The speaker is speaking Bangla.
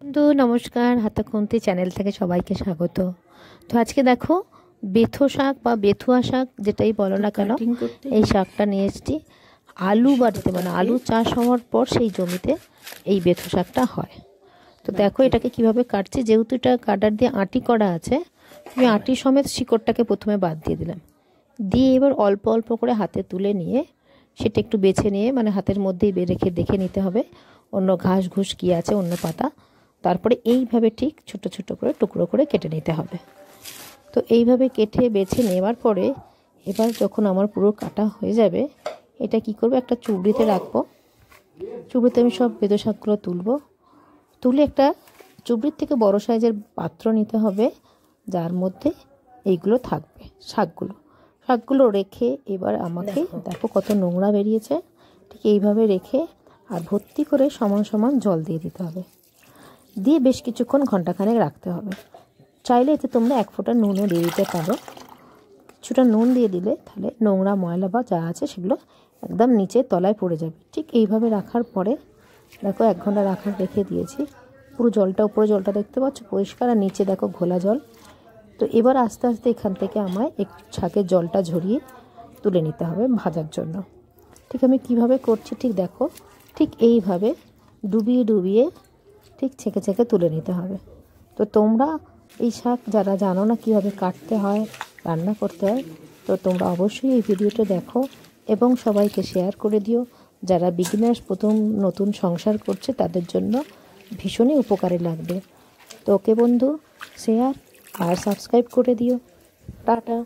বন্ধু নমস্কার, হাতাখুন্তি চ্যানেল থেকে সবাইকে স্বাগত। তো আজকে দেখো বেথো শাক বা বেথুয়া শাক যেটাই বলো না কেন, এই শাকটা নিয়ে এসেছি। আলু বাড়িতে মানে আলু চাষ হওয়ার পর সেই জমিতে এই বেথো শাকটা হয়। তো দেখো এটাকে কিভাবে কাটছি। যেহেতু এটা কাটার দিয়ে আঁটি করা আছে, আমি আঁটি সমেত শিকড়টাকে প্রথমে বাদ দিয়ে দিলাম। দিয়ে এবার অল্প অল্প করে হাতে তুলে নিয়ে সেটা একটু বেছে নিয়ে মানে হাতের মধ্যেই রেখে দেখে নিতে হবে অন্য ঘাস ঘুষ কী আছে, অন্য পাতা। তারপরে এইভাবে ঠিক ছোট ছোট করে টুকরো করে কেটে নিতে হবে। তো এইভাবে কেটে বেছে নেওয়ার পরে এবার যখন আমার পুরো কাটা হয়ে যাবে, এটা কি করব, একটা চুবড়িতে রাখবো। চুবড়িতে আমি সব বেথো শাকগুলো তুলে একটা চুবড়ির থেকে বড় সাইজের পাত্র নিতে হবে, যার মধ্যে এইগুলো থাকবে শাকগুলো রেখে এবার আমাকে দেখো কত নোংরা বেরিয়েছে, ঠিক এইভাবে রেখে আর ভর্তি করে সমান সমান জল দিয়ে দিতে হবে। দিয়ে বেশ কিছুক্ষণ ঘন্টাখানেক রাখতে হবে। চাইলে এতে তোমরা 1 ফোঁটা নুনও দিয়ে দিতে পারো। কিছুটা নুন দিয়ে দিলে তাহলে নোংরা ময়লা বা যা আছে সেগুলো একদম নিচে তলায় পড়ে যাবে। ঠিক এইভাবে রাখার পরে দেখো 1 ঘন্টা রেখে দিয়েছি। পুরো জলটা, উপরে জলটা দেখতে পাচ্ছ পরিষ্কার, আর নিচে দেখো ঘোলা জল। তো এবার আস্তে আস্তে এখান থেকে আমায় একটু শাকের জলটা ঝরিয়ে তুলে নিতে হবে ভাজার জন্য। ঠিক আমি কিভাবে করছি ঠিক দেখো, ঠিক এইভাবে ডুবিয়ে ডুবিয়ে ঠিক ছেঁকে ছেঁকে তুলে নিতে হবে। তো তোমরা এই শাক যারা জানো না কীভাবে কাটতে হয়, রান্না করতে হয়, তো তোমরা অবশ্যই এই ভিডিওটা দেখো এবং সবাইকে শেয়ার করে দিও। যারা বিগিনার্স, প্রথম নতুন সংসার করছে, তাদের জন্য ভীষণই উপকারে লাগবে। তো ওকে বন্ধু, শেয়ার আর সাবস্ক্রাইব করে দিও। টাটা।